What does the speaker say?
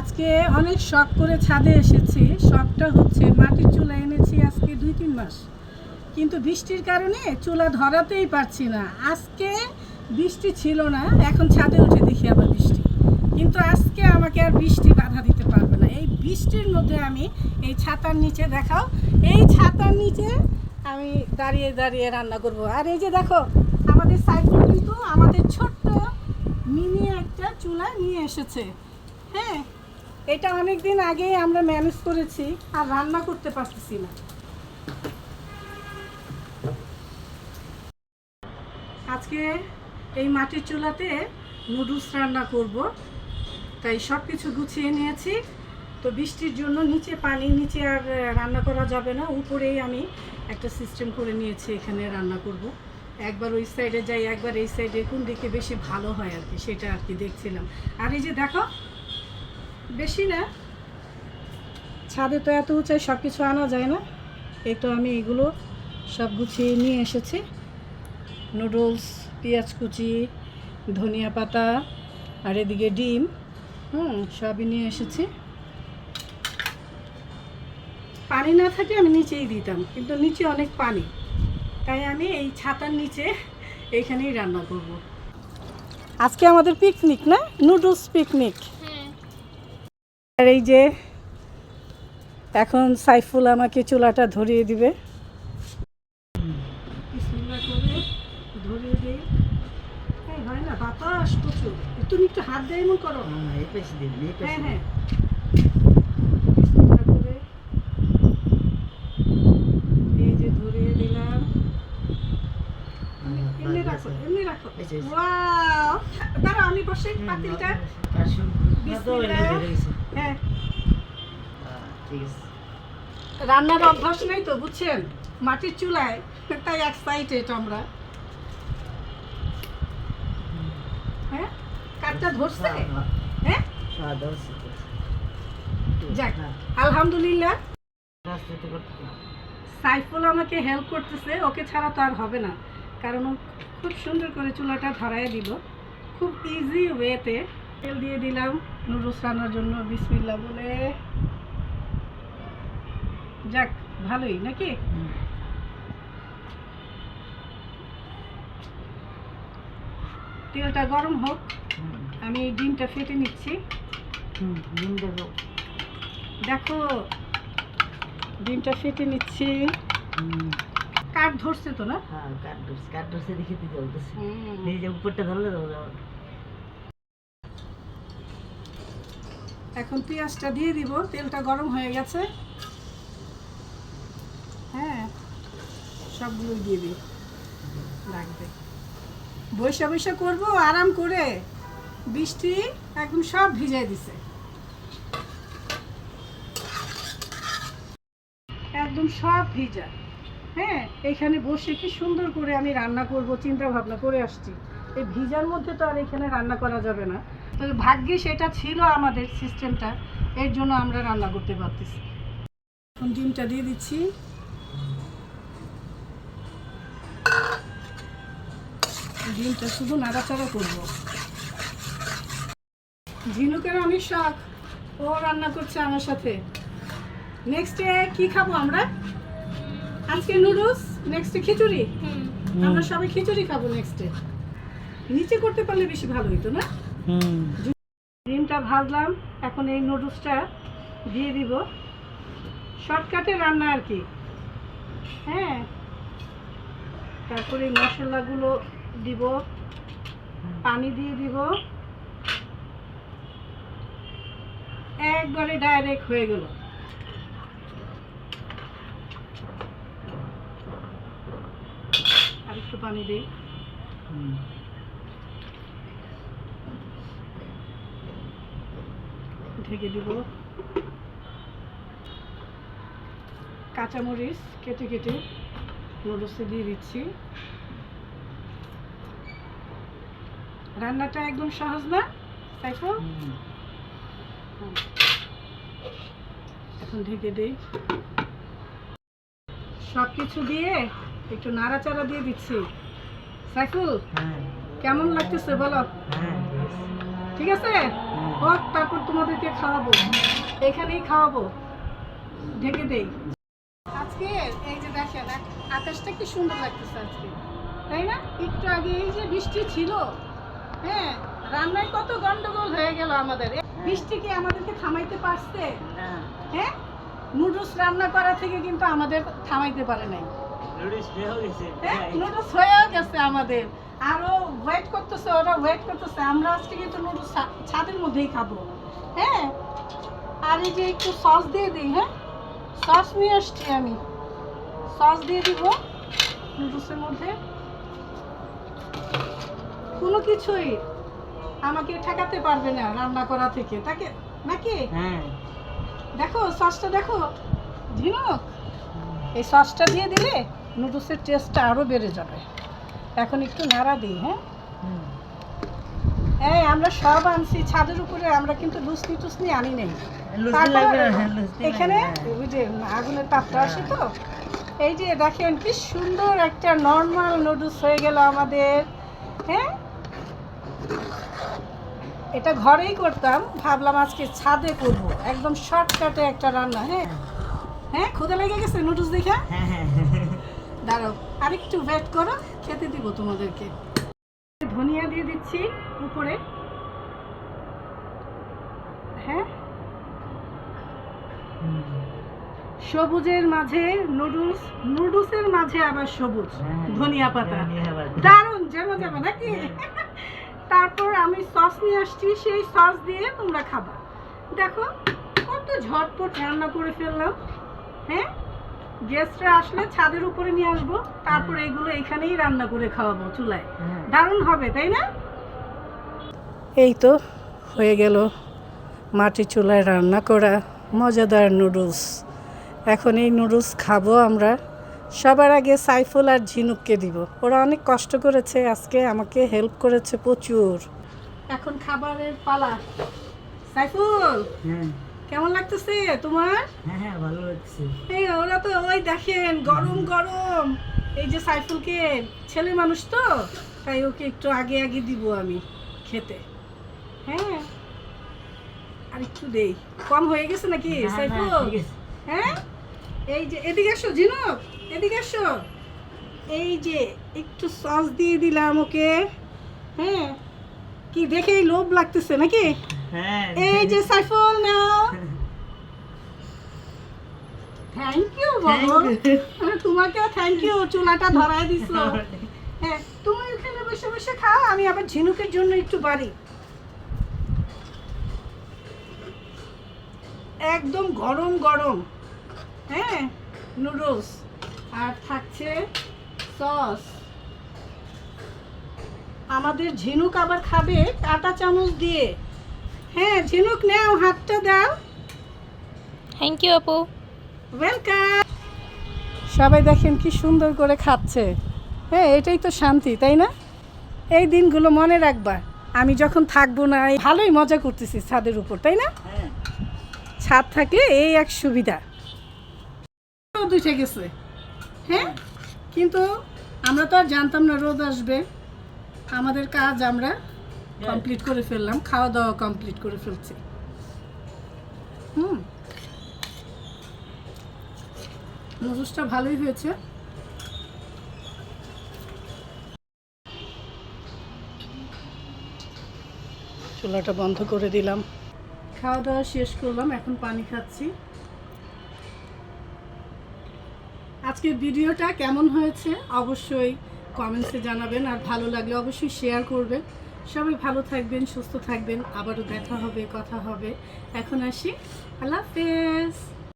আজকে অনেক শখ করে ছাদে এসেছি। শখটা হচ্ছে মাটির চুলা এনেছি আজকে 2-3 মাস, কিন্তু বৃষ্টির কারণে চুলা ধরাতেই পারছি না। আজকে বৃষ্টি ছিল না, এখন ছাদে উঠে দেখি আবার বৃষ্টি, কিন্তু আজকে আমাকে আর বৃষ্টি বাধা দিতে পারবে না। এই বৃষ্টির মধ্যে আমি এই ছাতার নিচে, দেখাও, এই ছাতার নিচে আমি দাঁড়িয়ে দাঁড়িয়ে রান্না করব। আর এই যে দেখো, আমাদের সাইকেল কিন্তু আমাদের ছোট্ট মিনি একটা চুলা নিয়ে এসেছে। হ্যাঁ, এটা অনেক দিন আগেই আমরা ম্যানেজ করেছি, আর রান্না করতে পারতেছি না। আজকে এই মাটির চুলাতে নুডলস রান্না করব, তাই সব কিছু গুছিয়ে নিয়েছি। তো বৃষ্টির জন্য নিচে পানি, নিচে আর রান্না করা যাবে না, উপরেই আমি একটা সিস্টেম করে নিয়েছি, এখানে রান্না করব। একবার ওই সাইডে যাই, একবার এই সাইডে, কোন দিকে বেশি ভালো হয় আর কি, সেটা আর কি দেখছিলাম। আর এই যে দেখো, বেশি না, ছাদে তো এত উঁচাই সব কিছু আনা যায় না। এই তো আমি এগুলো সব গুছিয়ে নিয়ে এসেছি। নুডলস, পেঁয়াজ কুচি, ধনিয়া পাতা, আর এদিকে ডিম, সবই নিয়ে এসেছি। পানি না থাকলে আমি নিচেই দিতাম, কিন্তু নিচে অনেক পানি, তাই আমি এই ছাতার নিচে এইখানেই রান্না করব। আজকে আমাদের পিকনিক না, নুডলস পিকনিক। আর এই যে এখন সাইফুল আমাকে চুলাটা ধরিয়ে দিবে। ধরিয়ে দিই, হয় না, বাতাস প্রচুর। তুমি একটু হাত দিয়ে এমন করো। হ্যাঁ হ্যাঁ, এই যে ধরিয়ে দিলাম। এমনি রাখো, এমনি রাখো। ওয়াও, দাঁড়াও আমি বসে পাতিলটা। হ্যাঁ, রান্নার অভ্যাস নেই তো, বুঝছেন, মাটির চুলায়, তাই এক্সাইটেড আমরা। হ্যাঁ, কাঠটা ধরছে। হ্যাঁ, যাক, আলহামদুলিল্লাহ। সাইফুল আমাকে হেল্প করতেছে, ওকে ছাড়া তো আর হবে না, কারণ ও খুব সুন্দর করে চুলাটা ধরায় দিল, খুব ইজি ওয়েতে। তেল দিয়ে দিলাম নুডলস রান্নার জন্য, বিসমিল্লাহ বলে। যাক, ভালোই নাকি। তেলটা গরম হোক, আমি এই ডিমটা ফেটে নিচ্ছি। দেখো, ডিমটা ফেটে নিচ্ছি। কাঠ ধরছে তো না? হ্যাঁ, কাঠ ধরছে দেখে তুই জ্বলতেছে। এই যে উপরটা ধরলে তো এখন পেঁয়াজটা দিয়ে দিব, তেলটা গরম হয়ে গেছে। হ্যাঁ, সবগুলো দিয়ে দিই, লাগবে। বৈশা বৈশা করবো আরাম করে, বৃষ্টি একদম সব ভিজাই দিছে, একদম সব ভিজা। হ্যাঁ, এইখানে বসে কি সুন্দর করে আমি রান্না করব চিন্তা ভাবনা করে আসছি। এই ভিজার মধ্যে তো আর এখানে রান্না করা যাবে না, তবে ভাগ্যে সেটা ছিল আমাদের সিস্টেমটা, এর জন্য আমরা রান্না করতে পারতেছি। এখন ডিমটা দিয়ে দিচ্ছি। ডিমটা শুধু নাড়াচাড়া করবো। ঝিনুকের অনেক শখ, ও রান্না করছে আমার সাথে। নেক্সটে কি খাবো আমরা? আজকে নুডলস, নেক্সটে খিচুড়ি। আমরা সবাই খিচুড়ি খাবো নেক্সটে। নিচে করতে পারলে বেশি ভালো হতো না? ডিমটা ভাজলাম, এখন এই নুডলসটা দিয়ে দিব। শর্টকাটে রান্না আর কি। হ্যাঁ, তারপরে মশলাগুলো দিব, পানি দিয়ে দিব, একবারে ডাইরেক্ট হয়ে গেল। আর একটু পানি দিই। ঢেকে দিব। কাঁচামরিচ কেটে কেটে নুডলসে দিয়ে দিচ্ছি। রান্নাটা একদম সহজ না, তাই তো? এখন ঢেকে দিই। সব কিছু দিয়ে একটু নাড়াচাড়া দিয়ে দিচ্ছি। সাইফুল, কেমন লাগতেছে বলো? ঠিক আছে? হোক, তারপর তোমাদেরকে খাওয়াবো, এখানেই খাওয়াবো। ঢেকে দেই। আজকে এই যে দেখেন আকাশটা কি সুন্দর লাগতেছে আজকে, তাই না? একটু আগে এই যে বৃষ্টি ছিল, হ্যাঁ, রান্নায় কত গন্ডগোল হয়ে গেল আমাদের। বৃষ্টি কি আমাদেরকে থামাইতে পারছে? হ্যাঁ, নুডলস রান্না করা থেকে কিন্তু আমাদের থামাইতে পারে নাই। হ্যাঁ, নুডলস হয়েও গেছে আমাদের, আরো ওয়েট করতেছে, ওরা ওয়েট করতেছে। আমরা আজকে কিন্তু নুডলস ছাদের মধ্যেই খাবো। হ্যাঁ, আর এই যে একটু সস দিয়ে দিই। হ্যাঁ, সস নিয়ে আসছি আমি, সস দিয়ে দিব নুডলসের মধ্যে। কোনো কিছুই আমাকে ঠেকাতে পারবে না রান্না করা থেকে, তাকে নাকি? দেখো সসটা, দেখো ঝিনুক, এই সসটা দিয়ে দিলে নুডলসের টেস্টটা আরো বেড়ে যাবে। এখন একটু নাড়া দিই। হ্যাঁ, এই আমরা সব আনছি ছাদের উপরে, আমরা কিন্তু লুসনি টুসনি আনি নেই। এখানে ওই যে আগুনের তাপটা আসে তো। এই যে দেখেন কি সুন্দর একটা নর্মাল নুডলস হয়ে গেল আমাদের। হ্যাঁ, এটা ঘরেই করতাম, ভাবলাম আজকে ছাদে করব, একদম শর্টকাটে একটা রান্না। হ্যাঁ হ্যাঁ, ক্ষুধা লেগে গেছে নুডলস দেখে। দাঁড়াও, আরেকটু ওয়েট করো, খেতে দিব তোমাদেরকে। ধনিয়া দিয়ে দিচ্ছি উপরে। হ্যাঁ, সবুজের মাঝে নুডলস, নুডলসের মাঝে আবার সবুজ ধনিয়া পাতা, দারুণ জমা যাবে নাকি? তারপর আমি সস নিয়ে আসছি, সেই সস দিয়ে তোমরা খাবা। দেখো কত ঝটপট রান্না করে ফেললাম। হ্যাঁ, গেস্টরা আসলে ছাদের উপরে নিয়ে আসবো, তারপর এগুলো এখানেই রান্না করে খাওয়াবো চুলায়। দারুণ হবে, তাই না? এই তো হয়ে গেল মাটির চুলায় রান্না করা মজাদার নুডলস। এখন এই নুডলস খাবো আমরা। সবার আগে সাইফুল আর ঝিনুককে দিব, ওরা অনেক কষ্ট করেছে আজকে, আমাকে হেল্প করেছে প্রচুর। এখন খাবারের পালা। সাইফুল, কেমন লাগতেছে তোমার? ভালো লাগছে। এই ওরা তো ওই দেখেন গরম গরম। এই যে সাইফুলকে, ছেলে মানুষ তো, তাই ওকে একটু আগে আগে দিব আমি খেতে। হ্যাঁ, আর একটু দেই, কম হয়ে গেছে নাকি সাইফুল? হ্যাঁ, এই যে এদিকে আসো ঝিনুক, এদিকে আসো। এই যে একটু সস দিয়ে দিলাম ওকে। হ্যাঁ, কি দেখেই লোভ লাগতেছে নাকি? এই যে সাইফুল নাও। থ্যাংক ইউ বাবু, তোমাকেও থ্যাংক ইউ, চুলাটা ধরাই দিছো। হ্যাঁ, তুমি এখানে বসে বসে খাও, আমি আবার ঝিনুকের জন্য একটু বাড়ি। একদম গরম গরম। হ্যাঁ, নুডলস আর থাকছে সস। আমাদের ঝিনুক আবার খাবে কাঁটা চামচ দিয়ে। হ্যাঁ, ঝিনুক নাও, হাতটা দাও। থ্যাংক ইউ আপু। ওয়েলকাম। সবাই দেখেন কি সুন্দর করে খাচ্ছে। হ্যাঁ, এটাই তো শান্তি, তাই না? এই দিনগুলো মনে রাখবা, আমি যখন থাকবো না। ভালোই মজা করতেছি ছাদের উপর, তাই না? ছাদ থাকলে এই এক সুবিধা। রোদ উঠে গেছে। হ্যাঁ, কিন্তু আমরা তো আর জানতাম না রোদ আসবে। আমাদের কাজ আমরা কমপ্লিট করে ফেললাম, খাওয়া দাওয়া কমপ্লিট করে ফেলছি। নুডলসটা ভালোই হয়েছে। চুলাটা বন্ধ করে দিলাম, খাওয়া দাওয়া শেষ করলাম, এখন পানি খাচ্ছি। আজকের ভিডিওটা কেমন হয়েছে অবশ্যই কমেন্টসে জানাবেন, আর ভালো লাগলে অবশ্যই শেয়ার করবেন। সবাই ভালো থাকবেন, সুস্থ থাকবেন, আবারও দেখা হবে, কথা হবে। এখন আসি, আল্লাহ হাফেজ।